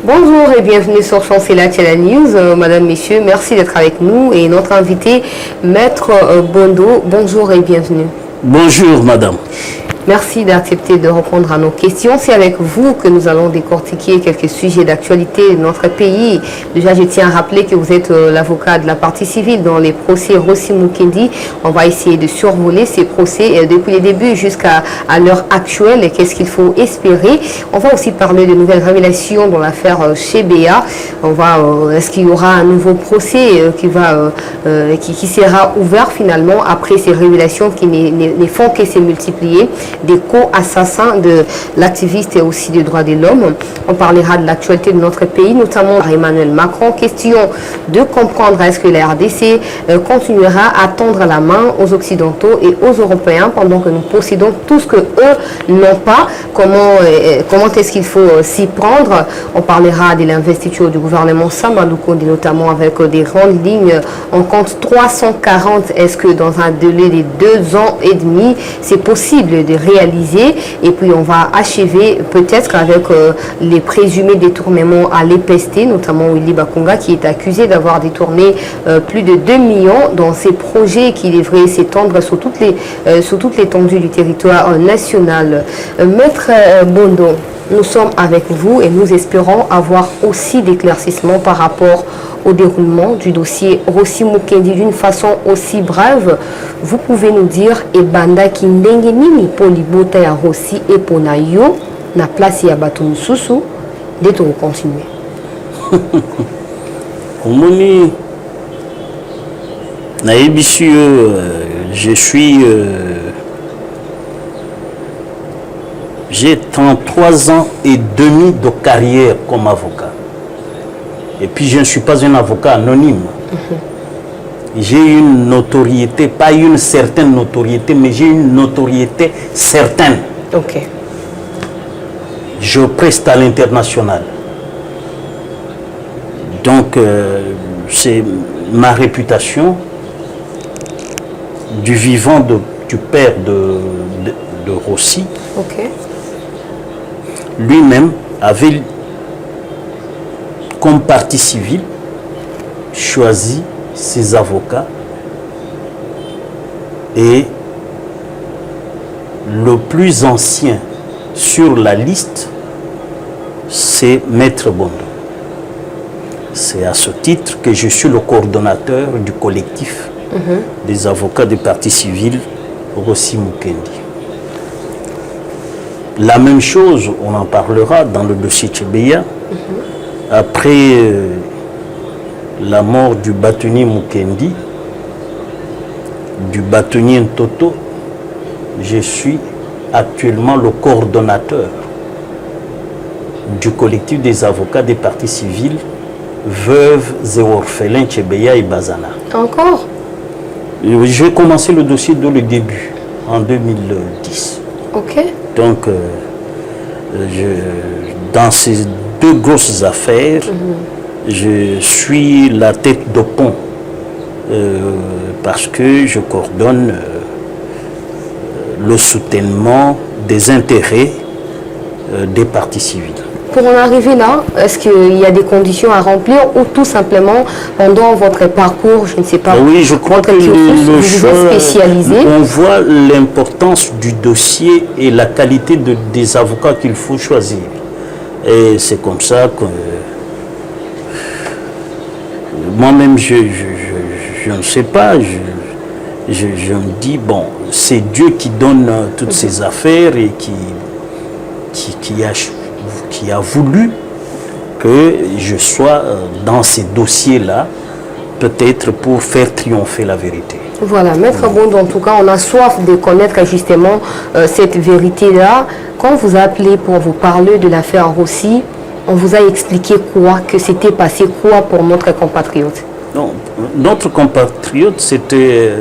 Bonjour et bienvenue sur Chancela Channel News. Madame, Messieurs, merci d'être avec nous. Et notre invité, Maître Bondo, bonjour et bienvenue. Bonjour Madame. Merci d'accepter de répondre à nos questions. C'est avec vous que nous allons décortiquer quelques sujets d'actualité de notre pays. Déjà, je tiens à rappeler que vous êtes l'avocat de la partie civile dans les procès Rossi Mukendi. On va essayer de survoler ces procès depuis les débuts jusqu'à l'heure actuelle. Qu'est-ce qu'il faut espérer? On va aussi parler de nouvelles révélations dans l'affaire Chebea. Est-ce qu'il y aura un nouveau procès qui sera ouvert finalement après ces révélations qui ne font que se multiplier? Des co-assassins de l'activiste et aussi des droits de l'homme. On parlera de l'actualité de notre pays, notamment par Emmanuel Macron. Question de comprendre est-ce que la RDC continuera à tendre la main aux Occidentaux et aux Européens pendant que nous possédons tout ce que eux n'ont pas. Comment est-ce qu'il faut s'y prendre? On parlera de l'investiture du gouvernement Samadou Konde, notamment avec des grandes lignes. On compte 340. Est-ce que dans un délai de 2 ans et demi, c'est possible de réaliser? Et puis on va achever peut-être avec les présumés détournements à l'EPST, notamment Willy Bakunga qui est accusé d'avoir détourné plus de 2 millions dans ces projets qui devraient s'étendre sur toute l'étendue du territoire national. Maître Bondo, nous sommes avec vous et nous espérons avoir aussi d'éclaircissements par rapport au déroulement du dossier Rossi Mukendi d'une façon aussi brève. Vous pouvez nous dire Ebanda ki ndenge nini polibota ya Rossi et Ponayo na place ya bato mususu de to continuer. Omoni na ebisu j'ai 33 ans et demi de carrière comme avocat. Et puis je ne suis pas un avocat anonyme. J'ai une notoriété, pas une certaine notoriété, mais j'ai une notoriété certaine. Ok. Je preste à l'international. Donc c'est ma réputation du vivant du père de Rossi. Ok. Lui-même avait comme partie civile choisi ses avocats et le plus ancien sur la liste c'est Maître Bondo. C'est à ce titre que je suis le coordonnateur du collectif des avocats des parties civiles Rossi Mukendi. La même chose, on en parlera dans le dossier Chebea. Après la mort du bâtonnier Mukendi, du bâtonnier Ntoto, je suis actuellement le coordonnateur du collectif des avocats des parties civiles, veuves et orphelins Chebea et Bazana. Encore? J'ai commencé le dossier dès le début, en 2010. Ok. Donc, dans ces 2 grosses affaires, je suis la tête de pont parce que je coordonne le soutènement des intérêts des parties civiles. Pour en arriver là, est-ce qu'il y a des conditions à remplir ou tout simplement pendant votre parcours, je ne sais pas, oui, je crois que le choix, spécialisé. On voit l'importance du dossier et la qualité des avocats qu'il faut choisir. Et c'est comme ça que moi-même, je ne sais pas, je me dis, bon, c'est Dieu qui donne toutes ces affaires et qui a voulu que je sois dans ces dossiers-là, peut-être pour faire triompher la vérité. Voilà, Maître Bondo, en tout cas, on a soif de connaître justement cette vérité-là. Quand on vous a appelé pour vous parler de l'affaire Rossi, on vous a expliqué quoi, que s'était passé quoi pour notre compatriote? Non, notre compatriote, c'était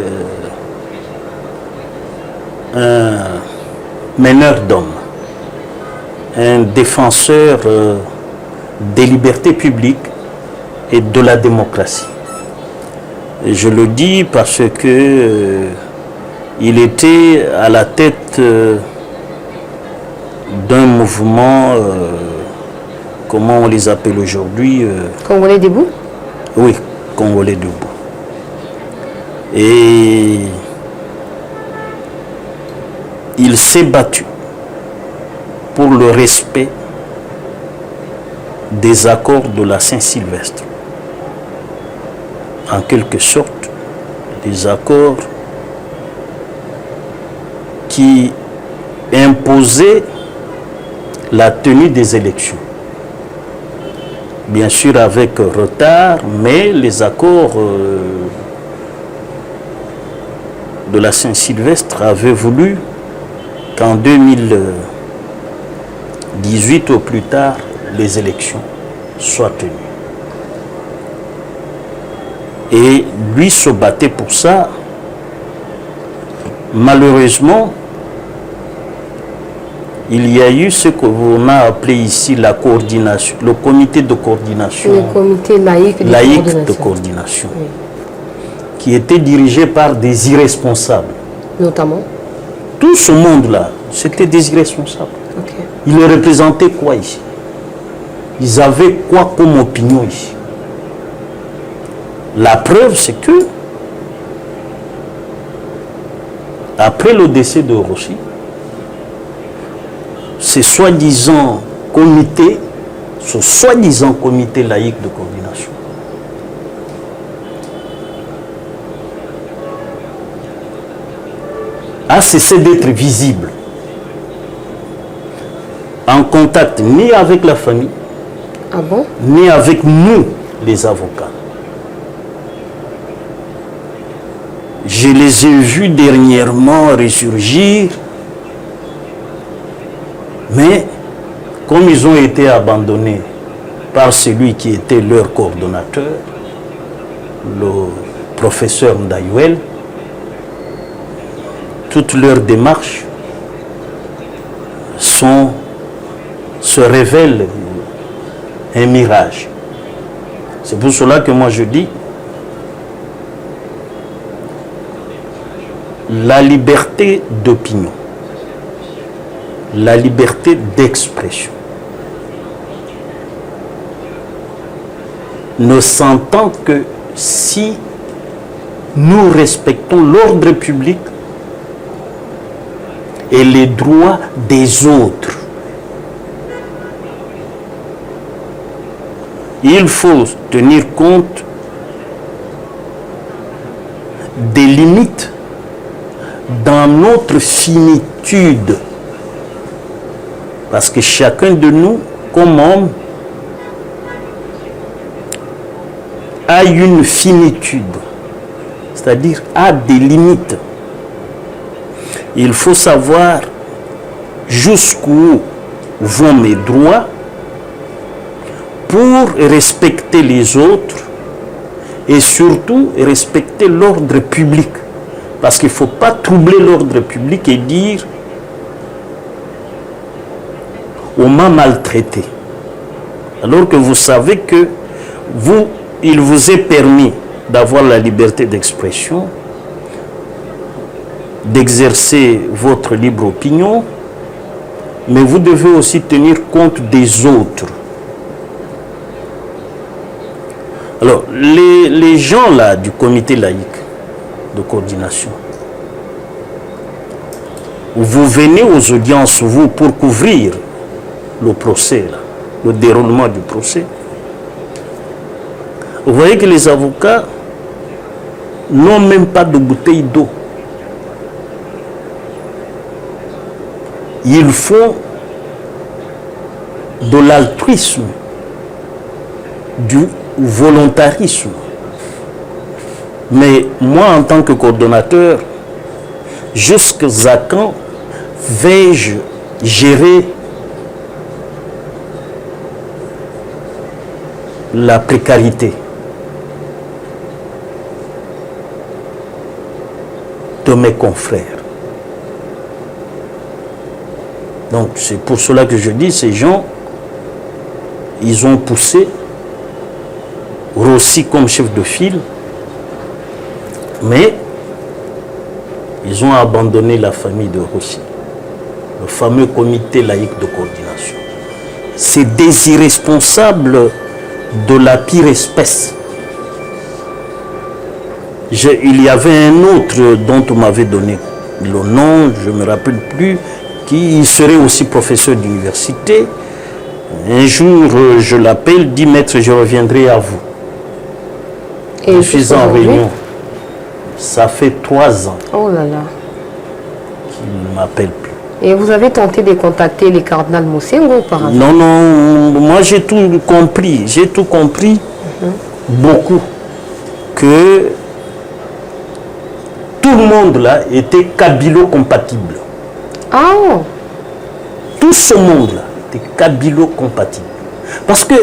un meneur d'hommes, un défenseur des libertés publiques et de la démocratie. Et je le dis parce que il était à la tête d'un mouvement comment on les appelle aujourd'hui? Congolais debout? Oui, Congolais debout. Et il s'est battu pour le respect des accords de la Saint-Sylvestre. En quelque sorte, des accords qui imposaient la tenue des élections. Bien sûr avec retard, mais les accords de la Saint-Sylvestre avaient voulu qu'en 2018 au plus tard, les élections soient tenues. Et lui se battait pour ça. Malheureusement, il y a eu ce qu'on a appelé ici la coordination, le comité de coordination. Le comité laïque de coordination. Oui. Qui était dirigé par des irresponsables. Notamment? Tout ce monde-là, c'était des irresponsables. Okay. Ils représentaient quoi ici? Ils avaient quoi comme opinion ici? La preuve, c'est que, après le décès de Rossi, ce soi-disant comité laïque de coordination, a cessé d'être visible, en contact ni avec la famille, ah bon? Ni avec nous, les avocats. Je les ai vus dernièrement ressurgir, mais comme ils ont été abandonnés par celui qui était leur coordonnateur, le professeur Ndayouel, toutes leurs démarches se révèlent un mirage. C'est pour cela que moi je dis la liberté d'opinion, la liberté d'expression ne s'entend que si nous respectons l'ordre public et les droits des autres. Il faut tenir compte des limites dans notre finitude. Parce que chacun de nous, comme homme, a une finitude, c'est-à-dire a des limites. Il faut savoir jusqu'où vont mes droits pour respecter les autres et surtout respecter l'ordre public. Parce qu'il ne faut pas troubler l'ordre public et dire on m'a maltraité. Alors que vous savez que il vous est permis d'avoir la liberté d'expression, d'exercer votre libre opinion, mais vous devez aussi tenir compte des autres. Alors, les gens là du comité laïque de coordination, vous venez aux audiences, vous, pour couvrir le procès, là, le déroulement du procès. Vous voyez que les avocats n'ont même pas de bouteille d'eau. Ils font de l'altruisme, du volontarisme. Mais moi, en tant que coordonnateur, jusqu'à quand vais-je gérer la précarité de mes confrères? Donc c'est pour cela que je dis, ces gens, ils ont poussé Rossi comme chef de file, mais ils ont abandonné la famille de Rossi, le fameux comité laïque de coordination. c'est des irresponsables de la pire espèce. Il y avait un autre dont on m'avait donné le nom, je ne me rappelle plus, qui serait aussi professeur d'université. Un jour, je l'appelle, dit maître, je reviendrai à vous. Et je suis en réunion. Ça fait 3 ans oh là là. qu'il ne m'appelle plus. Et vous avez tenté de contacter les cardinals Moussengo par hasard? Non, non, moi j'ai tout compris. J'ai tout compris, beaucoup, que tout le monde là était kabilo-compatible. Ah oh. Tout ce monde-là était kabilo-compatible. Parce que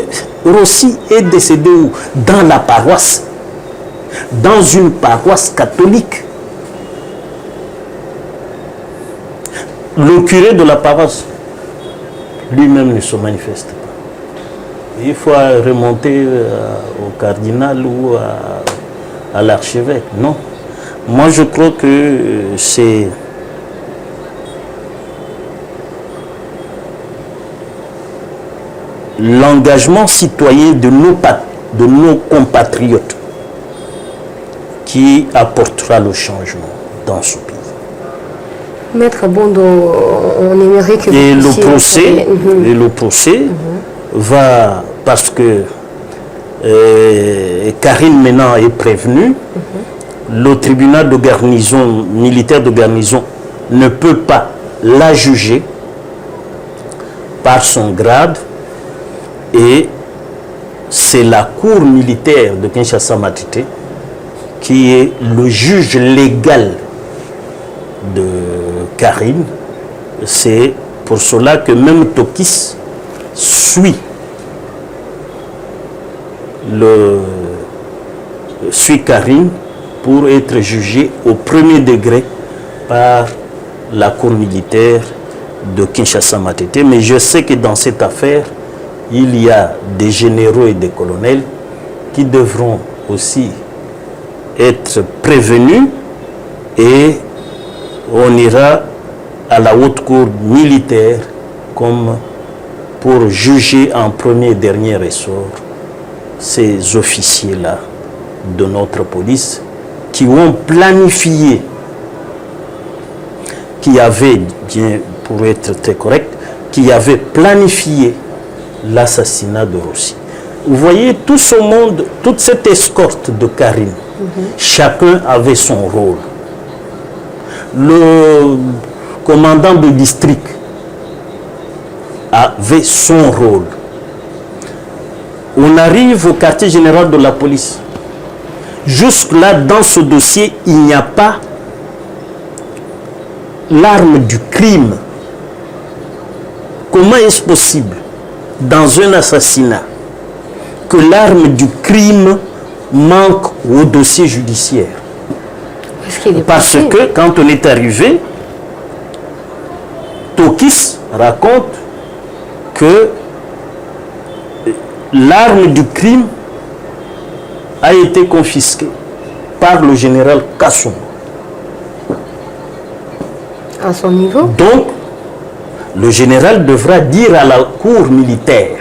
Rossi est décédé où? Dans la paroisse. Dans une paroisse catholique. Le curé de la paroisse, lui-même ne se manifeste pas. Il faut remonter au cardinal ou à l'archevêque. Non. Moi, je crois que c'est l'engagement citoyen de nos compatriotes qui apportera le changement dans ce pays. Maître Bondo, on aimerait que vous Et puissiez... le procès va, parce que Karine maintenant est prévenue, le tribunal de garnison, militaire de garnison, ne peut pas la juger par son grade, et c'est la cour militaire de Kinshasa-Matete qui est le juge légal de Karine. C'est pour cela que même Tokis suit Karine pour être jugé au premier degré par la cour militaire de Kinshasa-Matete. Mais je sais que dans cette affaire, il y a des généraux et des colonels qui devront aussi être prévenus, et on ira à la haute cour militaire comme pour juger en premier et dernier ressort ces officiers-là de notre police qui ont planifié, qui avaient, bien pour être très correct, qui avaient planifié l'assassinat de Rossi. Vous voyez, tout ce monde, toute cette escorte de Karine, chacun avait son rôle. Le commandant de district avait son rôle. On arrive au quartier général de la police. Jusque-là, dans ce dossier, il n'y a pas l'arme du crime. Comment est-ce possible, dans un assassinat, que l'arme du crime manque au dossier judiciaire? Parce que quand on est arrivé, Tokis raconte que l'arme du crime a été confisquée par le général Kassoum. À son niveau? Donc, le général devra dire à la cour militaire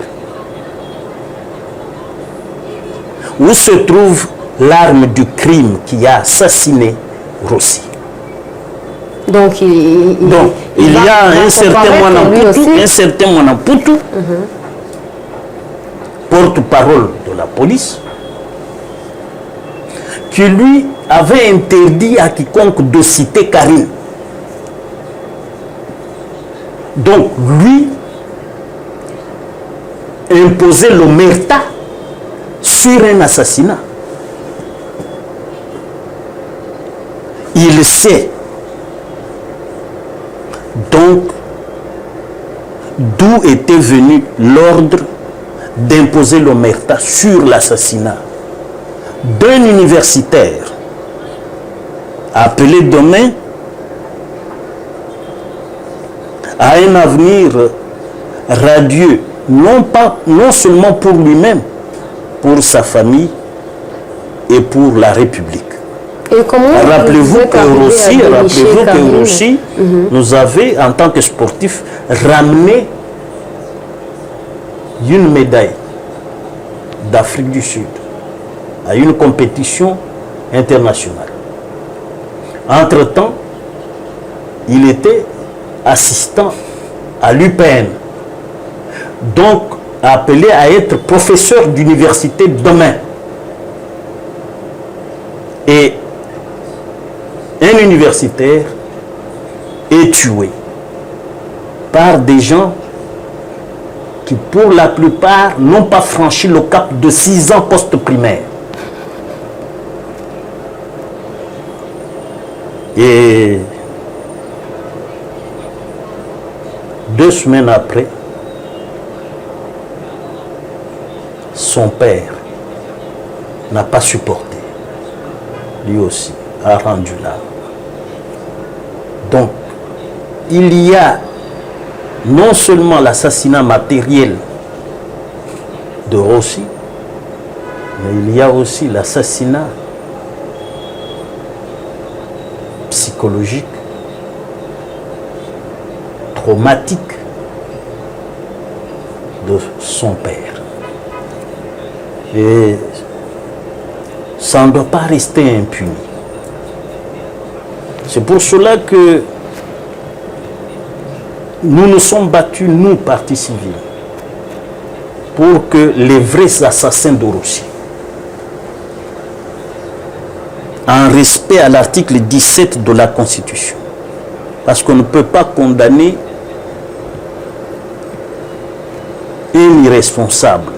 où se trouve l'arme du crime qui a assassiné Rossi. Donc, il y a un certain Mwanamputu, porte-parole de la police, qui lui avait interdit à quiconque de citer Karine. Donc, lui imposait l'omerta sur un assassinat. Il sait donc d'où était venu l'ordre d'imposer l'omerta sur l'assassinat d'un universitaire appelé demain à un avenir radieux, non seulement pour lui-même, pour sa famille et pour la République. Rappelez-vous que Rossi nous avait, en tant que sportif, ramené une médaille d'Afrique du Sud à une compétition internationale. Entre-temps, il était assistant à l'UPN, donc appelé à être professeur d'université demain. Et un universitaire est tué par des gens qui, pour la plupart, n'ont pas franchi le cap de 6 ans post-primaire. Et 2 semaines après, son père n'a pas supporté. Lui aussi a rendu l'âme. Donc, il y a non seulement l'assassinat matériel de Rossi, mais il y a aussi l'assassinat psychologique, traumatique de son père. Et ça ne doit pas rester impuni. C'est pour cela que nous nous sommes battus, nous, partis civils, pour que les vrais assassins de Rossi, en respect à l'article 17 de la Constitution, parce qu'on ne peut pas condamner un irresponsable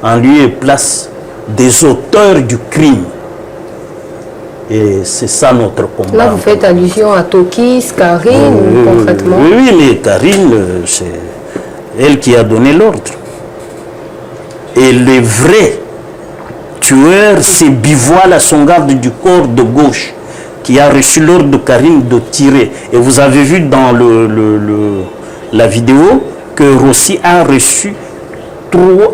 en lieu et place des auteurs du crime. Et c'est ça notre combat. Là, vous faites allusion à Tokis, Karine, concrètement. Oui, mais Karine, c'est elle qui a donné l'ordre. Et le vrai tueur, c'est Bivoile à son garde du corps de gauche, qui a reçu l'ordre de Karine de tirer. Et vous avez vu dans la vidéo que Rossi a reçu,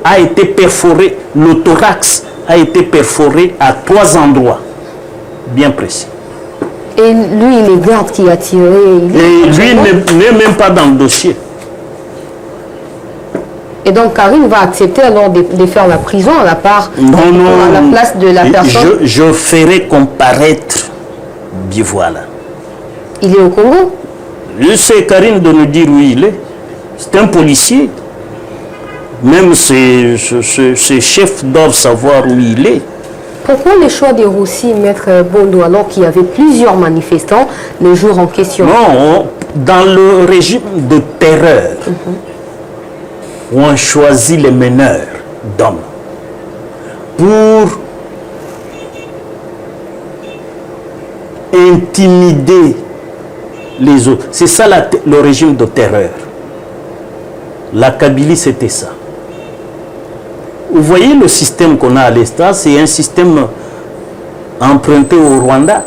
a été perforé, le thorax a été perforé à 3 endroits bien précis. Et lui, il est garde qui a tiré. Et lui n'est même pas dans le dossier. Et donc Karine va accepter alors de faire la prison à la part, à la place de la personne. Je ferai comparaître Bivoile. Il est au Congo? C'est Karine de nous dire où il est. C'est un policier. Même ses chefs doivent savoir où il est. Pourquoi le choix de Rossi, Maître Bondo, alors qu'il y avait plusieurs manifestants le jour en question? Non, dans le régime de terreur, où on choisit les meneurs d'hommes pour intimider les autres. C'est ça le régime de terreur. La Kabylie, c'était ça. Vous voyez le système qu'on a à l'Est, c'est un système emprunté au Rwanda,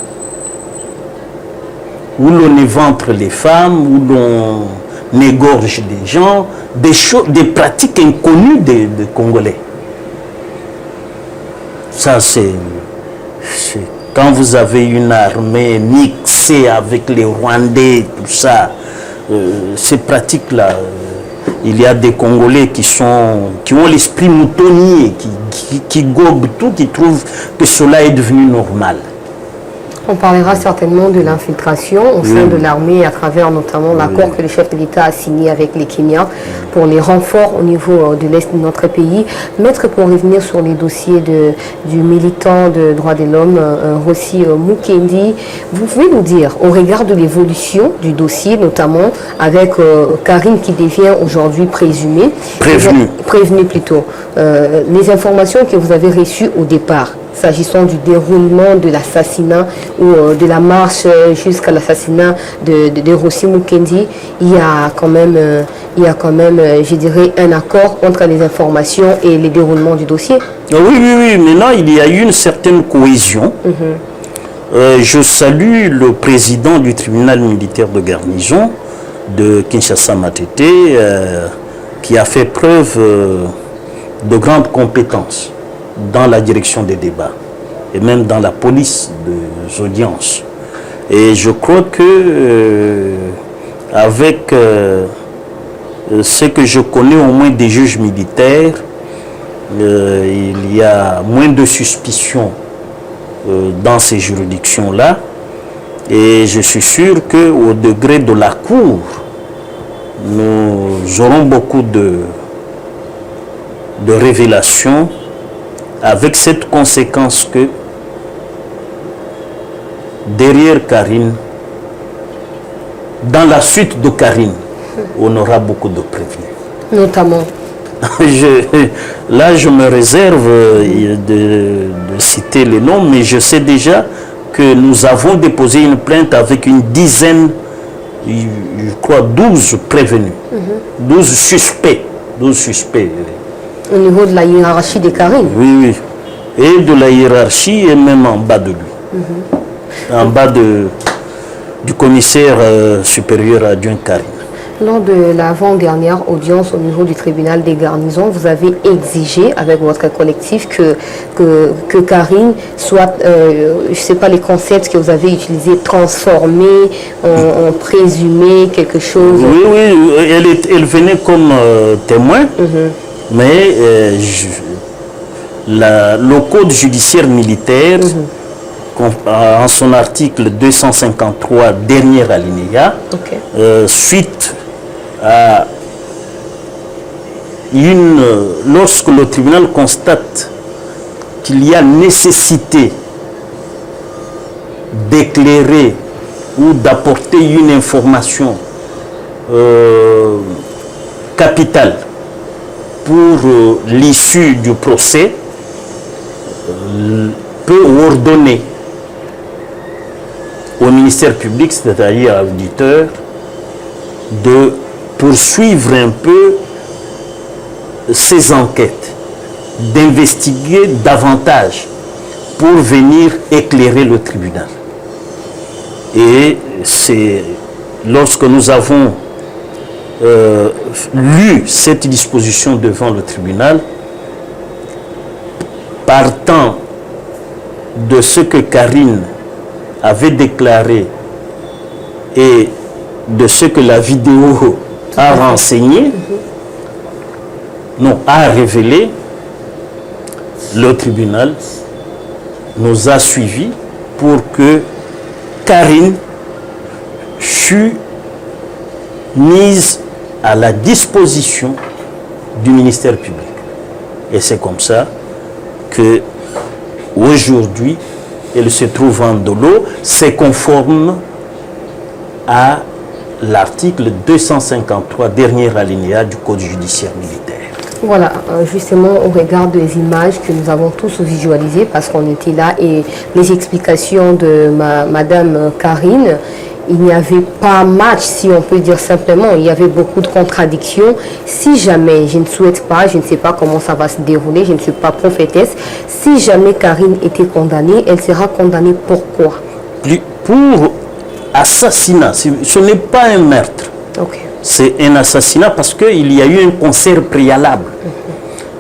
où l'on éventre les femmes, où l'on égorge des gens, des pratiques inconnues des Congolais. Ça, c'est quand vous avez une armée mixée avec les Rwandais, tout ça, ces pratiques-là, il y a des Congolais qui ont l'esprit moutonnier, qui gobent tout, qui trouvent que cela est devenu normal. On parlera certainement de l'infiltration au sein de l'armée à travers notamment l'accord que le chef de l'État a signé avec les Kenyans pour les renforts au niveau de l'Est de notre pays. Maître, pour revenir sur les dossiers du militant de droits de l'homme, Rossi Mukendi, vous pouvez nous dire, au regard de l'évolution du dossier, notamment avec Karine qui devient aujourd'hui présumée, prévenue plutôt, les informations que vous avez reçues au départ, s'agissant du déroulement de l'assassinat ou de la marche jusqu'à l'assassinat de Rossi Mukendi, il y a quand même, je dirais, un accord entre les informations et les déroulements du dossier. Oui, maintenant il y a eu une certaine cohésion. Je salue le président du tribunal militaire de garnison de Kinshasa Matete, qui a fait preuve de grandes compétences dans la direction des débats et même dans la police des audiences. Et je crois que avec ce que je connais au moins des juges militaires, il y a moins de suspicions dans ces juridictions-là. Et je suis sûr qu'au degré de la Cour, nous aurons beaucoup de révélations, avec cette conséquence que derrière Karine, dans la suite de Karine, on aura beaucoup de prévenus. Notamment. Là, je me réserve de citer les noms, mais je sais déjà que nous avons déposé une plainte avec une dizaine, je crois 12 prévenus, 12 suspects. 12 suspects. Au niveau de la hiérarchie des Karine. Oui, oui. Et de la hiérarchie et même en bas de lui. En bas du commissaire supérieur adjoint Karine. Lors de l'avant-dernière audience au niveau du tribunal des garnisons, vous avez exigé avec votre collectif que Karine soit, je ne sais pas les concepts que vous avez utilisés, transformé, en présumé, quelque chose. Oui, oui, elle venait comme témoin, mais le code judiciaire militaire, en son article 253, dernier alinéa, suite à lorsque le tribunal constate qu'il y a nécessité d'éclairer ou d'apporter une information capitale pour l'issue du procès, peut ordonner au ministère public, c'est-à-dire à l'auditeur, de poursuivre un peu ces enquêtes, d'investiguer davantage pour venir éclairer le tribunal. Et c'est lorsque nous avons lu cette disposition devant le tribunal, partant de ce que Karine avait déclaré et de ce que la vidéo a renseigné, non, a révélé, le tribunal nous a suivis pour que Karine fût mise à la disposition du ministère public. Et c'est comme ça que aujourd'hui, elle se trouve en dolo, c'est conforme à l'article 253, dernier alinéa du Code judiciaire militaire. Voilà, justement au regard des images que nous avons tous visualisées parce qu'on était là et les explications de Madame Karine, il n'y avait pas match, si on peut dire simplement, il y avait beaucoup de contradictions. Si jamais, je ne souhaite pas, je ne sais pas comment ça va se dérouler, je ne suis pas prophétesse, si jamais Karine était condamnée, elle sera condamnée pour quoi? Pour assassinat, ce n'est pas un meurtre. C'est un assassinat parce qu'il y a eu un concert préalable.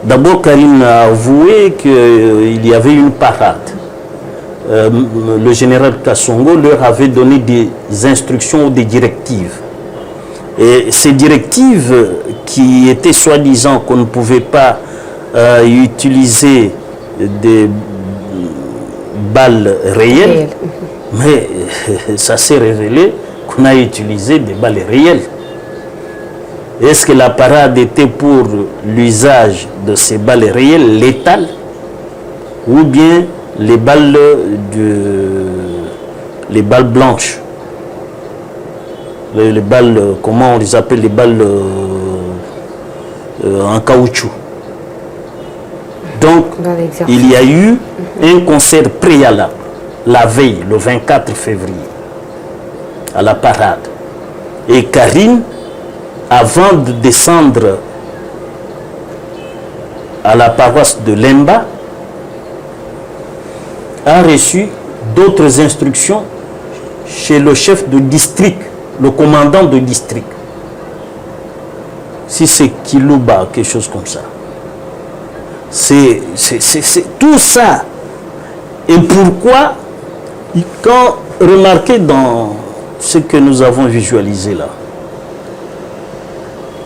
D'abord, Karine a avoué qu'il y avait une parade. Le général Kassongo leur avait donné des instructions ou des directives. Et ces directives qui étaient soi-disant qu'on ne pouvait pas utiliser des balles réelles, mais ça s'est révélé qu'on a utilisé des balles réelles. Est-ce que la parade était pour l'usage de ces balles réelles létales ou bien les balles blanches, les balles, comment on les appelle, les balles en caoutchouc. Donc, il y a eu un concert préalable, la veille, le 24 février, à la parade. Et Karine, avant de descendre à la paroisse de Lemba, a reçu d'autres instructions chez le chef de district, le commandant de district. Si c'est Kilouba, quelque chose comme ça. C'est tout ça. Et pourquoi, quand remarquez dans ce que nous avons visualisé là,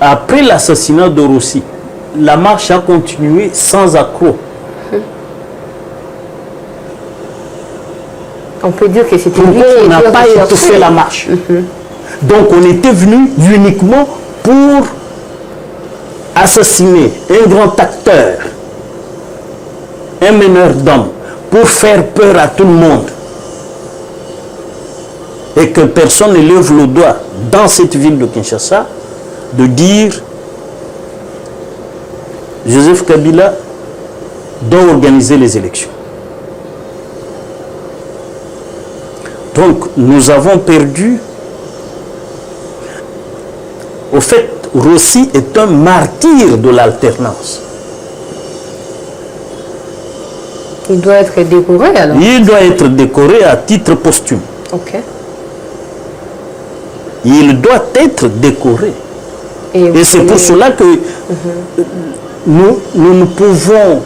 après l'assassinat de Rossi, la marche a continué sans accroc. On peut dire que c'était Pourquoi on n'a pas étouffé la marche? Donc on était venu uniquement pour assassiner un grand acteur, un meneur d'hommes, pour faire peur à tout le monde. Et que personne ne lève le doigt dans cette ville de Kinshasa de dire Joseph Kabila doit organiser les élections. Donc nous avons perdu. Au fait, Rossi est un martyr de l'alternance. Il doit être décoré alors? Il doit être décoré à titre posthume. Ok. Il doit être décoré. Et c'est pour cela que nous ne pouvons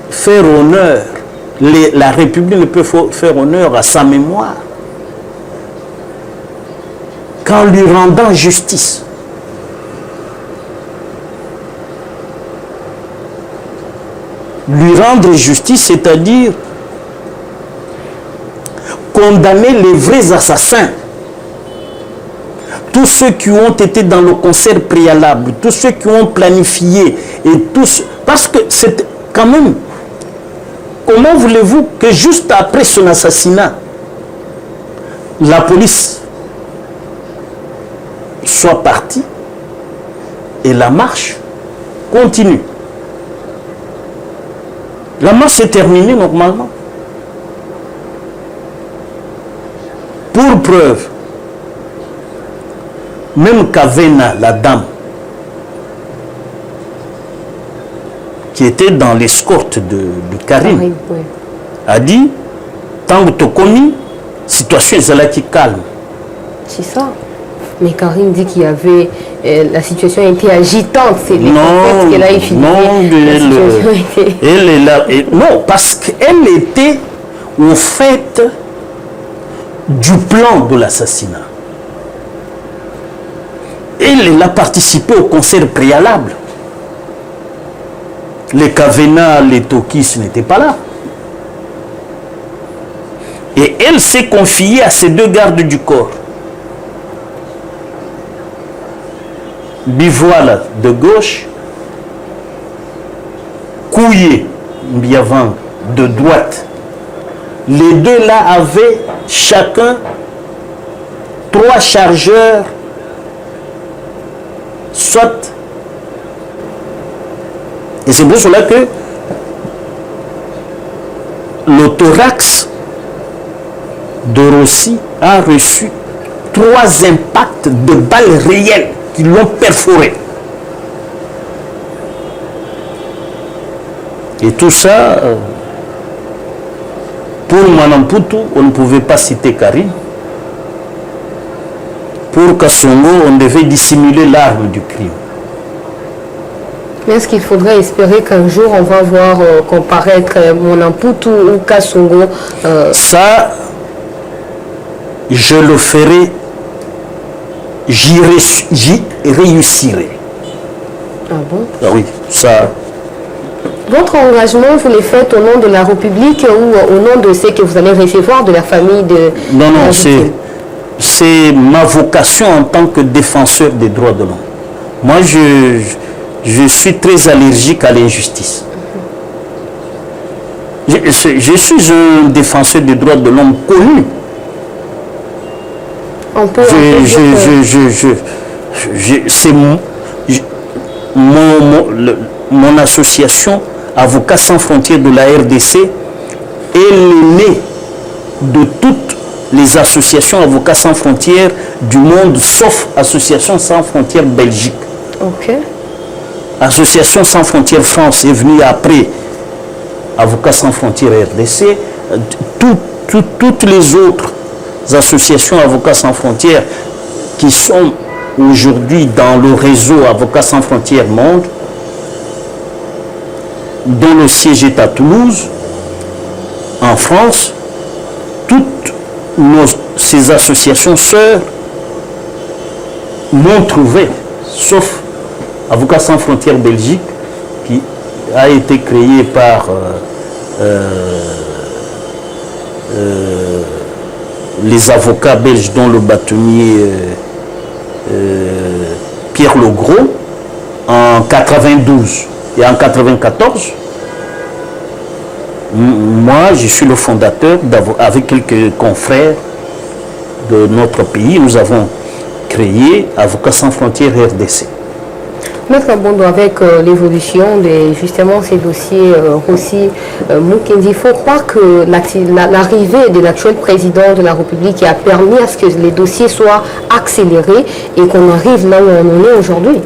faire honneur, la République ne peut faire honneur à sa mémoire qu'en lui rendant justice. Lui rendre justice, c'est-à-dire condamner les vrais assassins. Tous ceux qui ont été dans le concert préalable, tous ceux qui ont planifié, et tous, parce que c'est quand même, comment voulez-vous que juste après son assassinat, la police soit partie et la marche continue? La marche s'est terminée normalement. Pour preuve, même Kavena, la dame, qui était dans l'escorte de Karim, Oui. a dit, tant que tu commis, situation est là qui calme. C'est ça. Mais Karim dit qu'il y avait... la situation était agitante. C'est les Non, qu'elle a utilisé. elle est là. Non, parce qu'elle était au fait du plan de l'assassinat. Elle a participé au concert préalable. Les Kavena, les Tokis n'étaient pas là. Et elle s'est confiée à ces deux gardes du corps. Bivoile de gauche, Kouye Mbiavang de droite. Les deux là avaient chacun 3 chargeurs, soit. Et c'est pour cela que le thorax de Rossi a reçu 3 impacts de balles réelles qui l'ont perforé. Et tout ça, pour Manamputu, on ne pouvait pas citer Karim. Pour Kassongo, on devait dissimuler l'arme du crime. Mais est-ce qu'il faudrait espérer qu'un jour on va voir comparaître Manamputu ou Kassongo Ça, je le ferai. J'y réussirai. Ah bon? Ah oui, ça. Votre engagement, vous le faites au nom de la République ou au nom de ce que vous allez recevoir de la famille de... Non, non, c'est ma vocation en tant que défenseur des droits de l'homme. Moi, je suis très allergique à l'injustice. Je suis un défenseur des droits de l'homme connu. C'est mon association Avocats sans frontières de la RDC est l'aînée de toutes les associations Avocats sans frontières du monde, sauf Association sans frontières Belgique. Ok. Association sans frontières France est venue après Avocats sans frontières RDC. Toutes les autres associations Avocats sans frontières qui sont aujourd'hui dans le réseau Avocats sans frontières monde, dont le siège est à Toulouse, en France, toutes ces associations sœurs montre ouverte, sauf Avocats sans frontières Belgique, qui a été créé par les avocats belges, dont le bâtonnier Pierre Legros, en 92 et en 94. Moi, je suis le fondateur, avec quelques confrères de notre pays, nous avons créé Avocats sans frontières RDC. Maître Bondo, avec l'évolution de justement ces dossiers aussi, Mukendi, il faut croire que l'arrivée de l'actuel président de la République a permis à ce que les dossiers soient accélérés et qu'on arrive là où on en est aujourd'hui.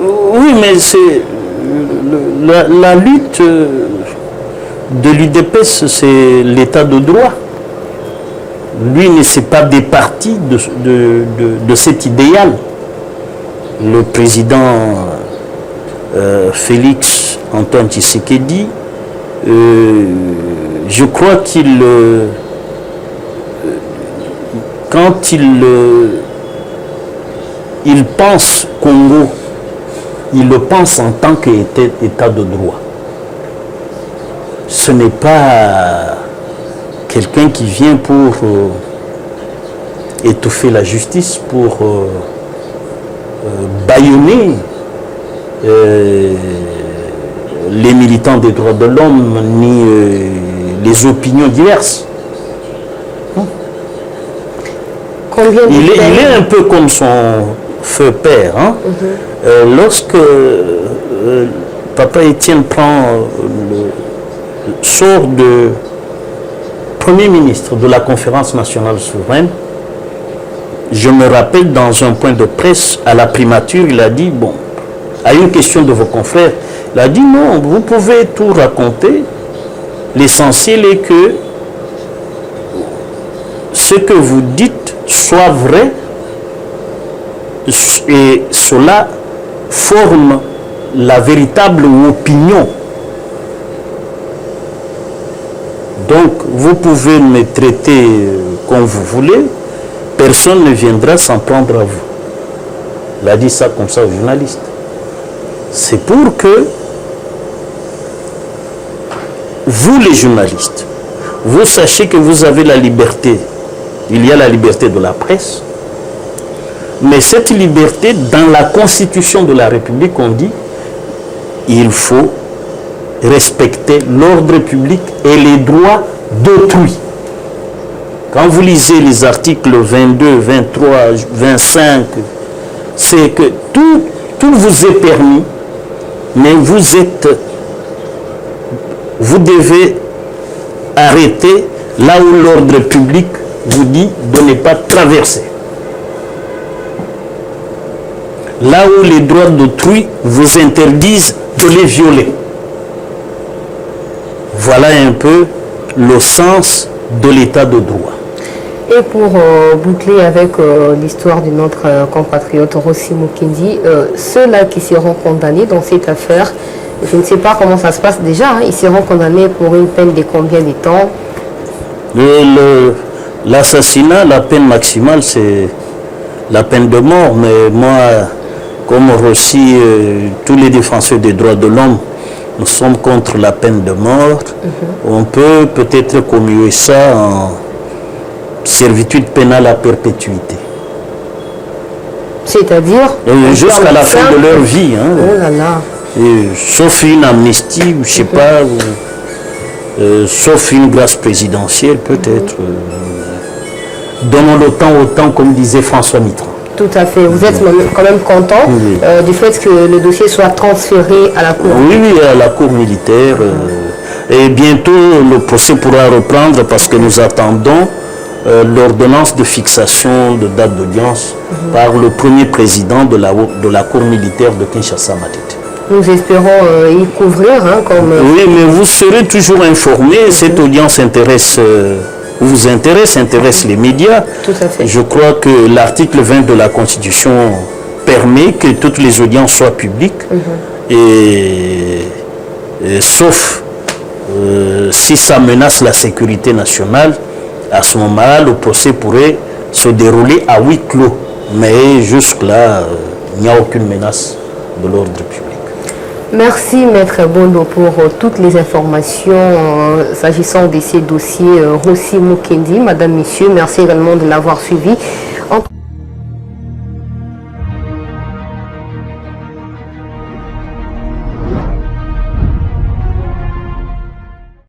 Oui, mais c'est la lutte de l'UDPS, c'est l'état de droit. Lui ne s'est pas départi de cet idéal. Le président Félix Antoine Tshisekedi, je crois qu'il, quand il pense Congo, il le pense en tant qu'État de droit. Ce n'est pas quelqu'un qui vient pour étouffer la justice, pour bâillonner les militants des droits de l'homme, ni les opinions diverses. Il est un peu comme son feu père. Hein? Lorsque Papa Étienne sort de Premier ministre de la Conférence nationale souveraine, je me rappelle dans un point de presse à la primature, il a dit, bon, à une question de vos confrères, il a dit non, vous pouvez tout raconter, l'essentiel est que ce que vous dites soit vrai et cela forme la véritable opinion. Donc vous pouvez me traiter comme vous voulez, personne ne viendra s'en prendre à vous. Il a dit ça comme ça aux journalistes. C'est pour que vous les journalistes, vous sachiez que vous avez la liberté. Il y a la liberté de la presse. Mais cette liberté, dans la Constitution de la République, on dit il faut respecter l'ordre public et les droits d'autrui. Quand vous lisez les articles 22, 23, 25, c'est que tout vous est permis, mais vous devez arrêter là où l'ordre public vous dit de ne pas traverser. Là où les droits d'autrui vous interdisent de les violer. Voilà un peu le sens de l'état de droit. Et pour boucler avec l'histoire de notre compatriote Rossi Mukendi, ceux-là qui seront condamnés dans cette affaire, je ne sais pas comment ça se passe déjà, hein, ils seront condamnés pour une peine de combien de temps? L'assassinat, la peine maximale, c'est la peine de mort, mais moi, comme Rossi, tous les défenseurs des droits de l'homme, nous sommes contre la peine de mort. On peut peut-être commuer ça en servitude pénale à perpétuité. C'est-à-dire jusqu'à la fin de leur vie. Hein. Oh là là. Sauf une amnistie, je ne sais pas, sauf une grâce présidentielle peut-être. Donnons le temps au temps, comme disait François Mitterrand. Tout à fait. Vous êtes quand même content du fait que le dossier soit transféré à la Cour? Oui, à la Cour militaire. Et bientôt, le procès pourra reprendre parce que nous attendons l'ordonnance de fixation de date d'audience par le premier président de la Cour militaire de Kinshasa-Matete. Nous espérons y couvrir. Hein, comme... Oui, mais vous serez toujours informés. Cette audience vous intéresse les médias. Tout à fait. Je crois que l'article 20 de la Constitution permet que toutes les audiences soient publiques, et sauf si ça menace la sécurité nationale, à ce moment-là, le procès pourrait se dérouler à huis clos. Mais jusque-là, il n'y a aucune menace de l'ordre public. Merci Maître Bondo pour toutes les informations s'agissant de ces dossiers Rossi Mukendi. Madame, Messieurs, merci également de l'avoir suivi.